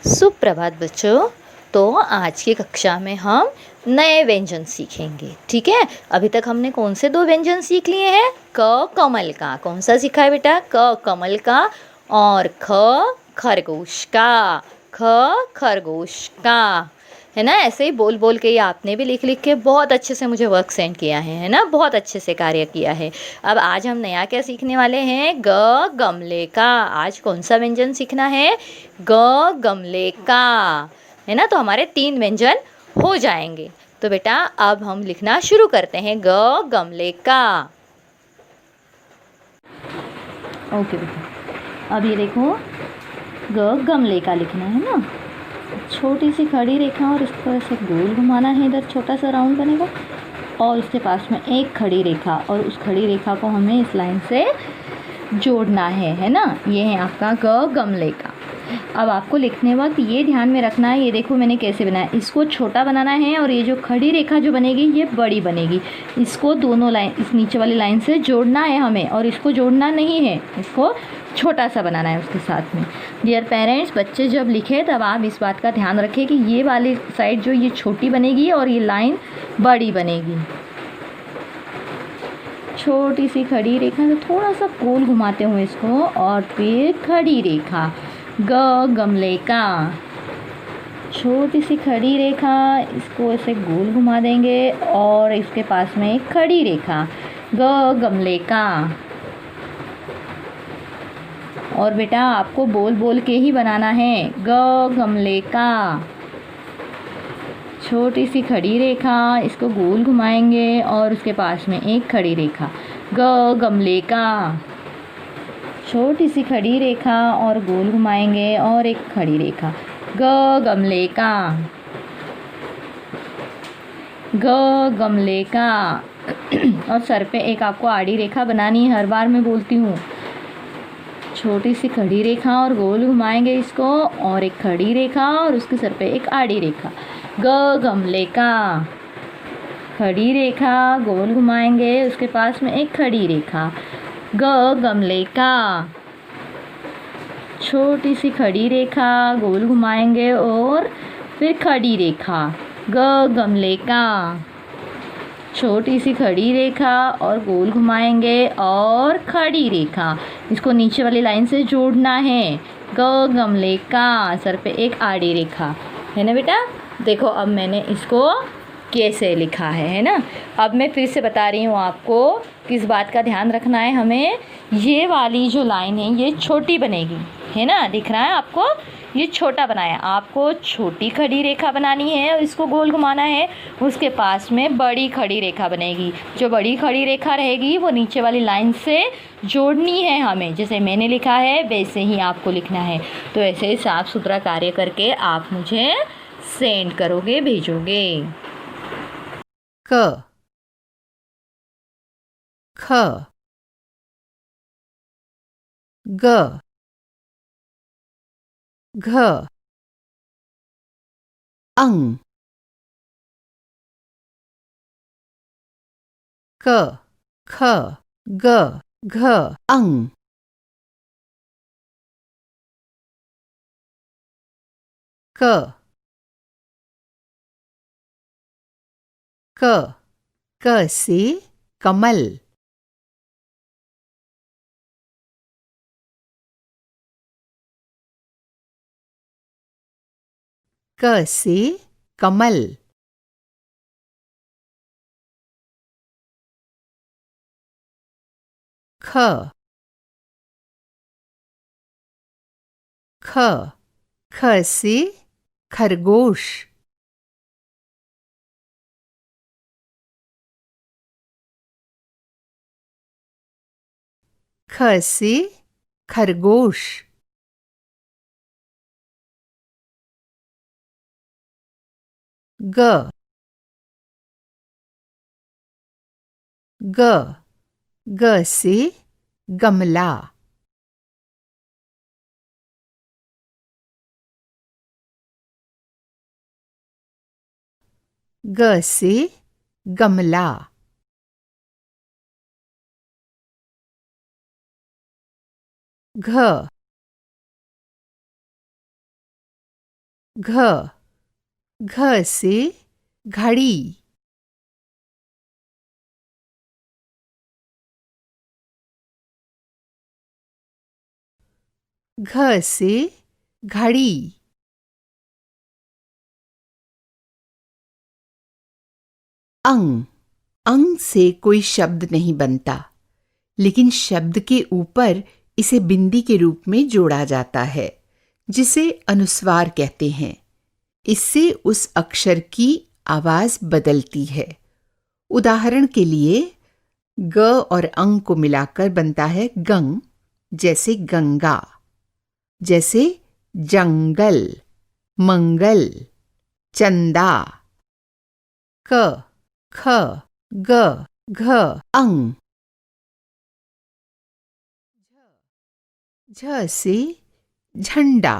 सुप्रभात बच्चों। तो आज की कक्षा में हम नए व्यंजन सीखेंगे, ठीक है। अभी तक हमने कौन से दो व्यंजन सीख लिए हैं? क कमल का कौन सा सीखा है बेटा? क कमल का और ख खरगोश का। ख खरगोश का, है ना। ऐसे ही बोल बोल के ही आपने भी लिख लिख के बहुत अच्छे से मुझे वर्क सेंड किया है ना, बहुत अच्छे से कार्य किया है। अब आज हम नया क्या सीखने वाले हैं? ग गमले का। आज कौन सा व्यंजन सीखना है? ग गमले का, है ना। तो हमारे 3 व्यंजन हो जाएंगे। तो बेटा अब हम लिखना शुरू करते हैं ग गमले का। ओके बेटा, अब ये देखो ग गमले का लिखना है ना। छोटी सी खड़ी रेखा और इसको ऐसे गोल घुमाना है, इधर छोटा सा राउंड बनेगा और उसके पास में एक खड़ी रेखा और उस खड़ी रेखा को हमें इस लाइन से जोड़ना है ना। ये है आपका ग गमले का। अब आपको लिखने वक्त ये ध्यान में रखना है, ये देखो मैंने कैसे बनाया। इसको छोटा बनाना है और ये जो खड़ी रेखा जो बनेगी ये बड़ी बनेगी। इसको दोनों लाइन, इस नीचे वाली लाइन से जोड़ना है हमें और इसको जोड़ना नहीं है, इसको छोटा सा बनाना है उसके साथ में। डियर पेरेंट्स, बच्चे जब लिखे तब आप इस बात का ध्यान रखें कि ये वाली साइड जो ये छोटी बनेगी और ये लाइन बड़ी बनेगी। छोटी सी खड़ी रेखा से थोड़ा सा गोल घुमाते हुए इसको और फिर खड़ी रेखा। ग गमले का। छोटी सी खड़ी रेखा, इसको ऐसे गोल घुमा देंगे और इसके पास में एक खड़ी रेखा। ग गमले का। और बेटा आपको बोल बोल के ही बनाना है। ग गमले का। छोटी सी खड़ी रेखा, इसको गोल घुमाएंगे और उसके पास में एक खड़ी रेखा। ग गमले का। छोटी सी खड़ी रेखा और गोल घुमाएंगे और एक खड़ी रेखा। ग गमले का। ग गमले का। और सर पे एक आपको आड़ी रेखा बनानी है, हर बार मैं बोलती हूँ। छोटी सी खड़ी रेखा और गोल घुमाएंगे इसको और एक खड़ी रेखा और उसके सर पे एक आड़ी रेखा। ग गमले का। खड़ी रेखा, गोल घुमाएंगे, उसके पास में एक खड़ी रेखा। ग गमले का। छोटी सी खड़ी रेखा, गोल घुमाएंगे और फिर खड़ी रेखा। ग गमले का। छोटी सी खड़ी रेखा और गोल घुमाएंगे और खड़ी रेखा, इसको नीचे वाली लाइन से जोड़ना है। ग गमले का। सर पे एक आड़ी रेखा, है ना बेटा। देखो अब मैंने इसको कैसे लिखा है ना। अब मैं फिर से बता रही हूँ आपको किस बात का ध्यान रखना है हमें। ये वाली जो लाइन है ये छोटी बनेगी, है ना। दिख रहा है आपको, ये छोटा बनाया। आपको छोटी खड़ी रेखा बनानी है और इसको गोल घुमाना है। उसके पास में बड़ी खड़ी रेखा बनेगी। जो बड़ी खड़ी रेखा रहेगी वो नीचे वाली लाइन से जोड़नी है हमें। जैसे मैंने लिखा है वैसे ही आपको लिखना है। तो ऐसे ही साफ सुथरा कार्य करके आप मुझे सेंड करोगे, भेजोगे। क ख ग घ अंग क ख ग घ अंग क क क से कमल क से कमल ख ख ख से खरगोश ख से खरगोश ग ग ग से गमला ग से गमला घ घ घ से घड़ी। घ से घड़ी। अंग अंग से कोई शब्द नहीं बनता, लेकिन शब्द के ऊपर इसे बिंदी के रूप में जोड़ा जाता है, जिसे अनुस्वार कहते हैं। इससे उस अक्षर की आवाज बदलती है। उदाहरण के लिए ग और अंग को मिलाकर बनता है गंग, जैसे गंगा। जैसे जंगल, मंगल, चंदा। क ख ग घ अंग। झ से झंडा।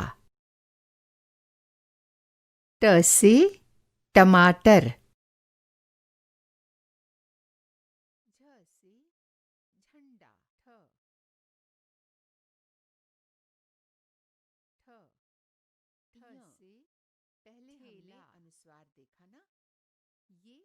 ट से टमाटर। झ से झंडा। ठ ठ ठ से पहले हमने अनुस्वार देखा ना, ये